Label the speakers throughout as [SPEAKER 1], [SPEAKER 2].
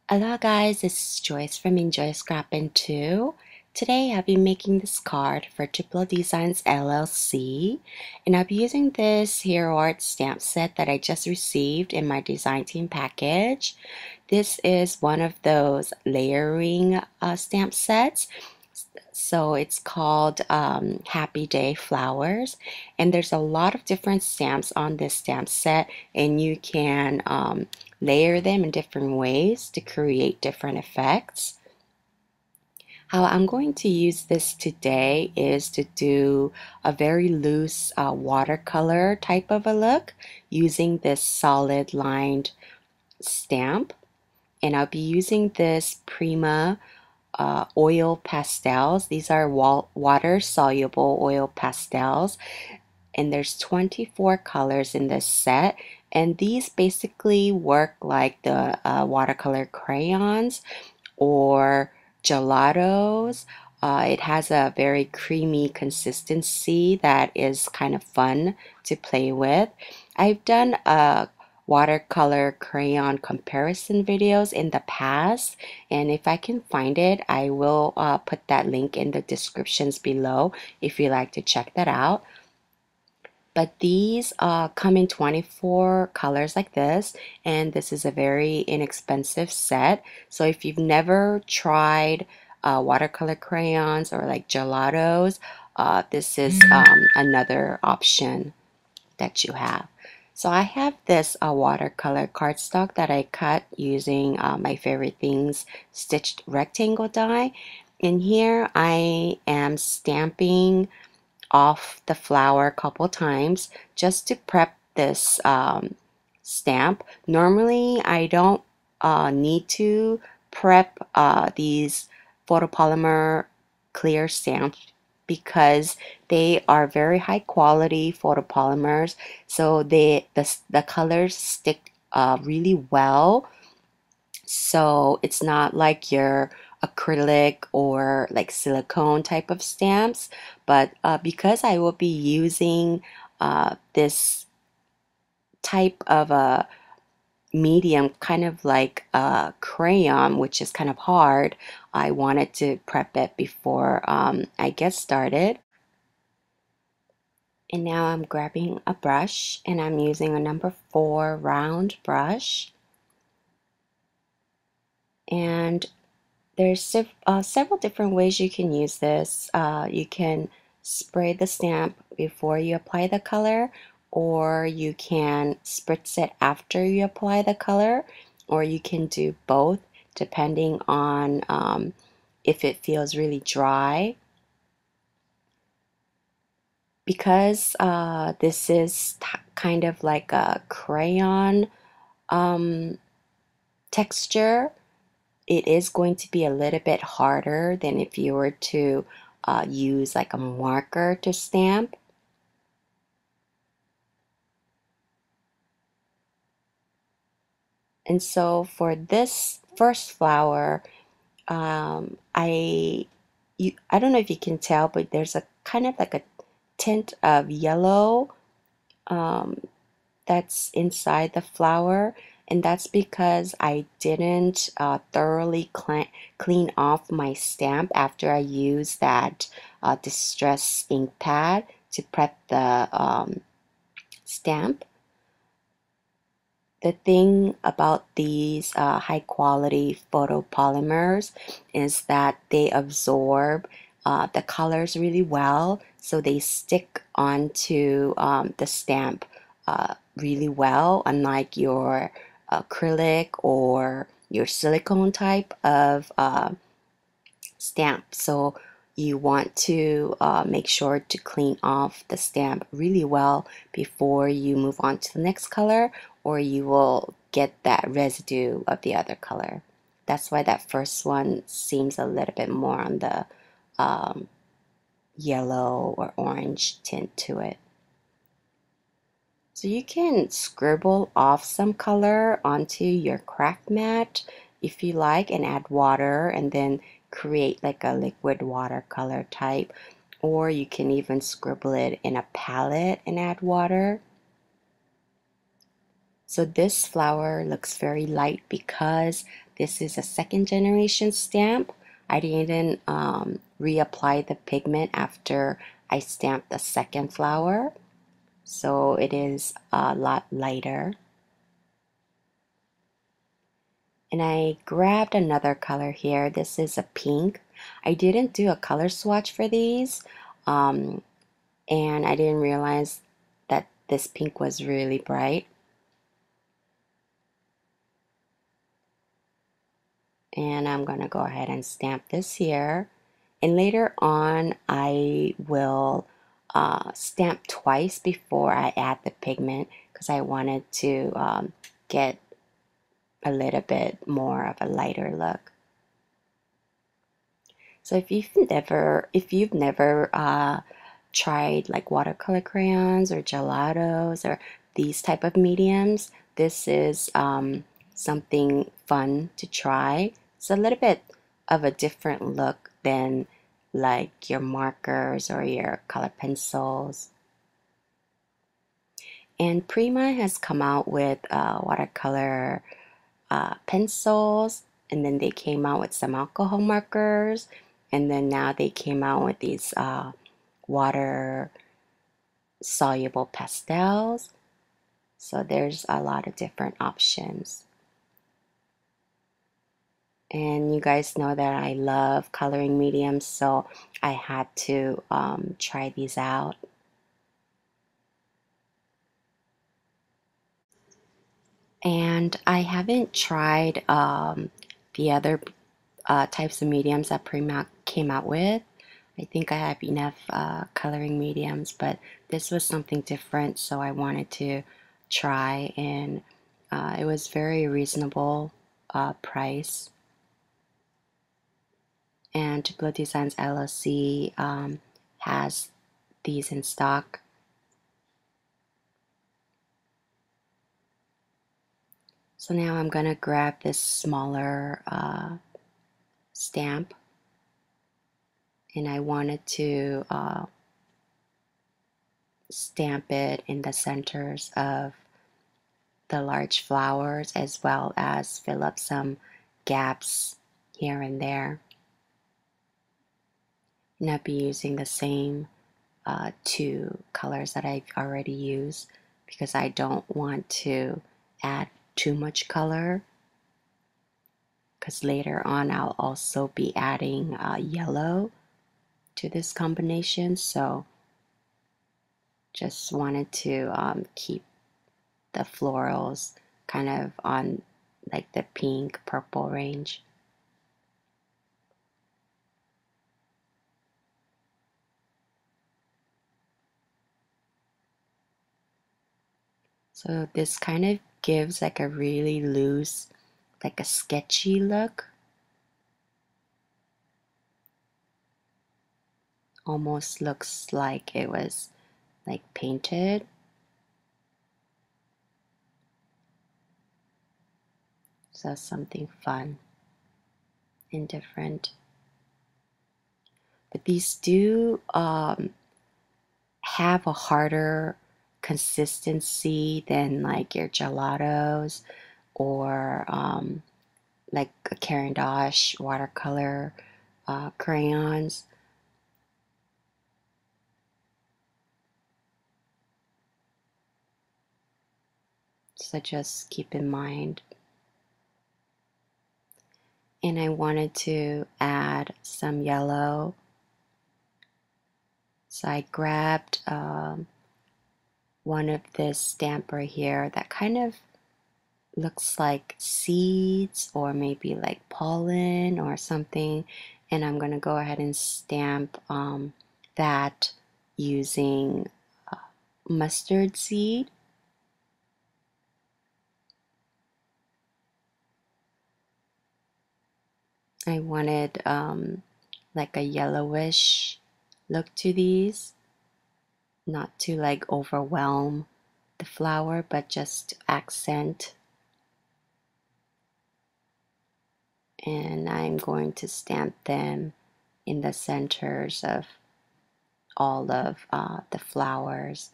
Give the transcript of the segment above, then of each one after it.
[SPEAKER 1] Hello guys, this is Joyce from Enjoy Scrapping 2. Today I'll be making this card for Triple Designs LLC, and I'll be using this Hero Art stamp set that I just received in my design team package. This is one of those layering stamp sets. So it's called Happy Day Flowers, and there's a lot of different stamps on this stamp set, and you can layer them in different ways to create different effects. How I'm going to use this today is to do a very loose watercolor type of a look using this solid lined stamp, and I'll be using this Prima oil pastels. These are water-soluble oil pastels, and there's 24 colors in this set, and these basically work like the watercolor crayons or gelatos. It has a very creamy consistency that is kind of fun to play with. I've done a watercolor crayon comparison videos in the past, and if I can find it, I will put that link in the descriptions below if you like to check that out. But these come in 24 colors like this, and this is a very inexpensive set. So if you've never tried watercolor crayons or like gelatos, this is another option that you have. So I have this watercolor cardstock that I cut using my favorite things stitched rectangle die. And here I am stamping off the flower a couple times just to prep this stamp. Normally I don't need to prep these photopolymer clear stamps because they are very high quality photopolymers, so the colors stick really well. So it's not like your acrylic or like silicone type of stamps, but because I will be using this type of a medium, kind of like a crayon, which is kind of hard, I wanted to prep it before I get started. And now I'm grabbing a brush and I'm using a number 4 round brush, and there's several different ways you can use this. You can spray the stamp before you apply the color, or you can spritz it after you apply the color, or you can do both depending on if it feels really dry. Because this is kind of like a crayon um, texture, it is going to be a little bit harder than if you were to use like a marker to stamp. And so for this first flower, I don't know if you can tell, but there's a kind of like a tint of yellow um, that's inside the flower, and that's because I didn't thoroughly clean off my stamp after I used that distress ink pad to prep the stamp. The thing about these high quality photopolymers is that they absorb the colors really well, so they stick onto the stamp really well, unlike your acrylic or your silicone type of stamp. So you want to make sure to clean off the stamp really well before you move on to the next color, or you will get that residue of the other color. That's why that first one seems a little bit more on the um, yellow or orange tint to it. So you can scribble off some color onto your craft mat if you like and add water and then create like a liquid watercolor type, or you can even scribble it in a palette and add water. So this flower looks very light because This is a second generation stamp. I didn't reapply the pigment after I stamped the second flower, so it is a lot lighter. And I grabbed another color here. This is a pink. I didn't do a color swatch for these, and I didn't realize that this pink was really bright. And I'm going to go ahead and stamp this here. And later on, I will stamp twice before I add the pigment because I wanted to get a little bit more of a lighter look. So if you've never tried like watercolor crayons or gelatos or these type of mediums, this is something fun to try. It's a little bit of a different look than like your markers or your color pencils. And Prima has come out with watercolor pencils, and then they came out with some alcohol markers, and then now they came out with these water soluble pastels. So there's a lot of different options. And you guys know that I love coloring mediums, so I had to try these out. And I haven't tried the other types of mediums that Prima came out with. I think I have enough coloring mediums, but this was something different, so I wanted to try, and it was very reasonable price. And Tupelo Designs LLC has these in stock. So now I'm gonna grab this smaller stamp, and I wanted to stamp it in the centers of the large flowers as well as fill up some gaps here and there. And I'll be using the same two colors that I've already used because I don't want to add too much color, because later on I'll also be adding yellow to this combination, so just wanted to keep the florals kind of on like the pink purple range. So this kind of gives like a really loose, like a sketchy look. Almost looks like it was like painted. So something fun and different. But these do have a harder consistency than like your gelatos or like a Caran d'Ache watercolor crayons. So just keep in mind. And I wanted to add some yellow. So I grabbed one of this stamp right here that kind of looks like seeds or maybe like pollen or something, and I'm gonna go ahead and stamp that using mustard seed. I wanted like a yellowish look to these, not to like overwhelm the flower, but just accent. And I'm going to stamp them in the centers of all of the flowers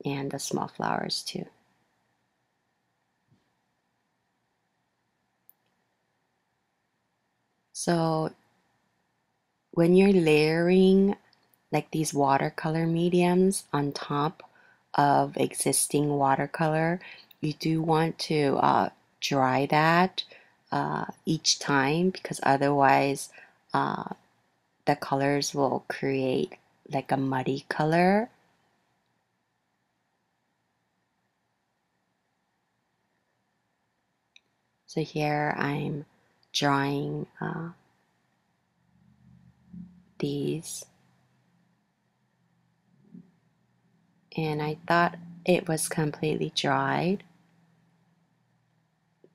[SPEAKER 1] and the small flowers too. So when you're layering like these watercolor mediums on top of existing watercolor, you do want to dry that each time, because otherwise uh, the colors will create like a muddy color. So here I'm drawing these, and I thought it was completely dried,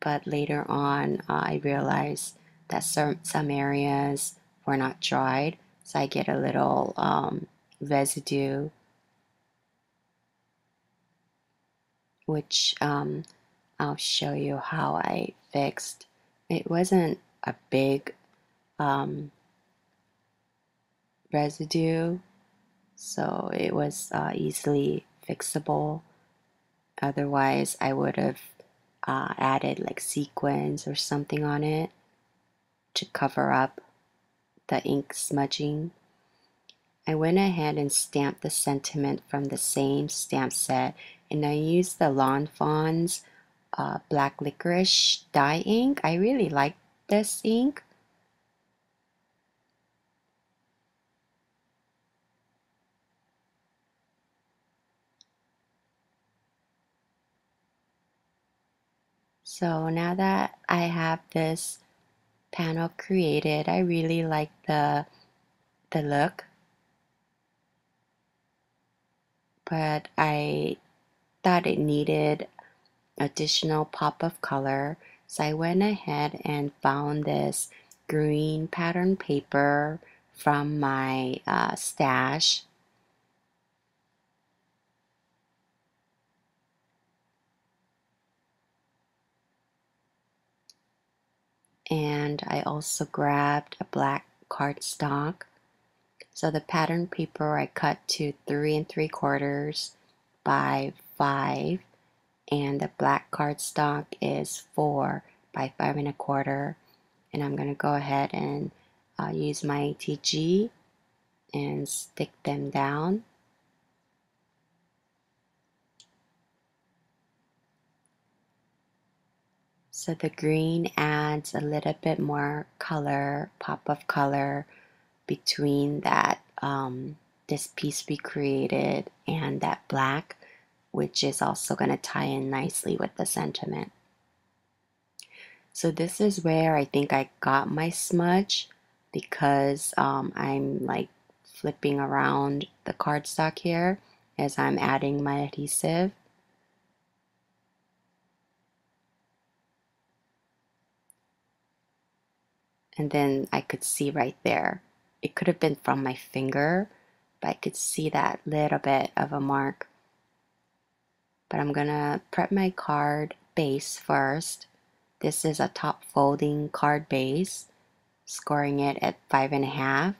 [SPEAKER 1] but later on I realized that some areas were not dried, so I get a little residue, which I'll show you how I fixed. It wasn't a big residue, so it was easily fixable. Otherwise, I would have added like sequins or something on it to cover up the ink smudging. I went ahead and stamped the sentiment from the same stamp set, and I used the Lawn Fawn's black licorice dye ink. I really like this ink. So now that I have this panel created, I really like the look, but I thought it needed additional pop of color, so I went ahead and found this green pattern paper from my stash, and I also grabbed a black cardstock. So the pattern paper I cut to 3 3/4 by 5, and the black cardstock is 4 by 5 1/4. And I'm going to go ahead and use my ATG and stick them down. So the green adds a little bit more color, pop of color between that this piece we created and that black, which is also going to tie in nicely with the sentiment. So this is where I think I got my smudge, because I'm like flipping around the cardstock here as I'm adding my adhesive. And then I could see right there, it could have been from my finger, but I could see that little bit of a mark. But I'm gonna prep my card base first. This is a top folding card base, scoring it at 5.5,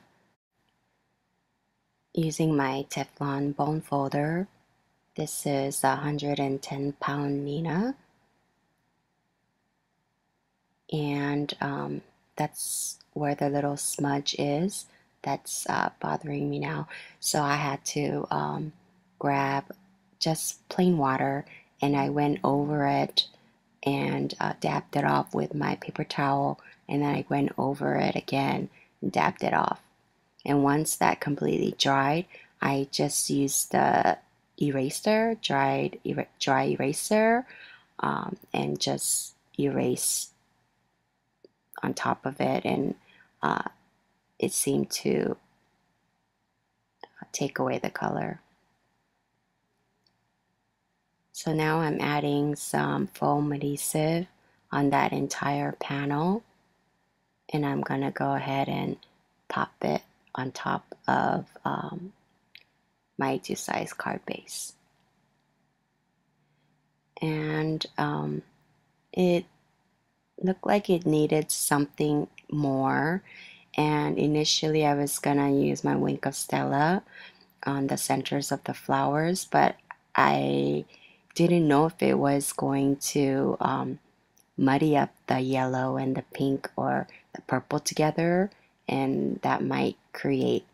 [SPEAKER 1] using my Teflon bone folder. This is a 110-pound Nina, and that's where the little smudge is that's bothering me now. So I had to grab just plain water, and I went over it and dabbed it off with my paper towel, and then I went over it again and dabbed it off. And once that completely dried, I just used the eraser, dry eraser, and just erase on top of it, and it seemed to take away the color. So now I'm adding some foam adhesive on that entire panel, and I'm gonna go ahead and pop it on top of my 2-size card base. And it looked like it needed something more, and initially I was gonna use my Wink of Stella on the centers of the flowers, but I didn't know if it was going to muddy up the yellow and the pink or the purple together, and that might create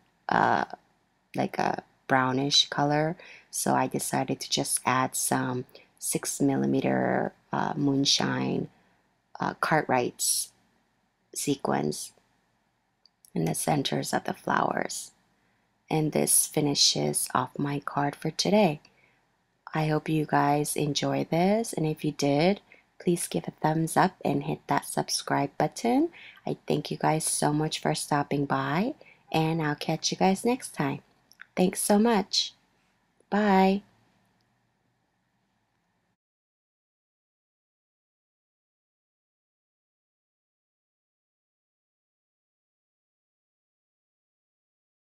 [SPEAKER 1] like a brownish color. So I decided to just add some 6 millimeter moonshine Cartwright's sequins in the centers of the flowers. And this finishes off my card for today. I hope you guys enjoy this, and if you did, please give a thumbs up and hit that subscribe button. I thank you guys so much for stopping by, and I'll catch you guys next time. Thanks so much. Bye.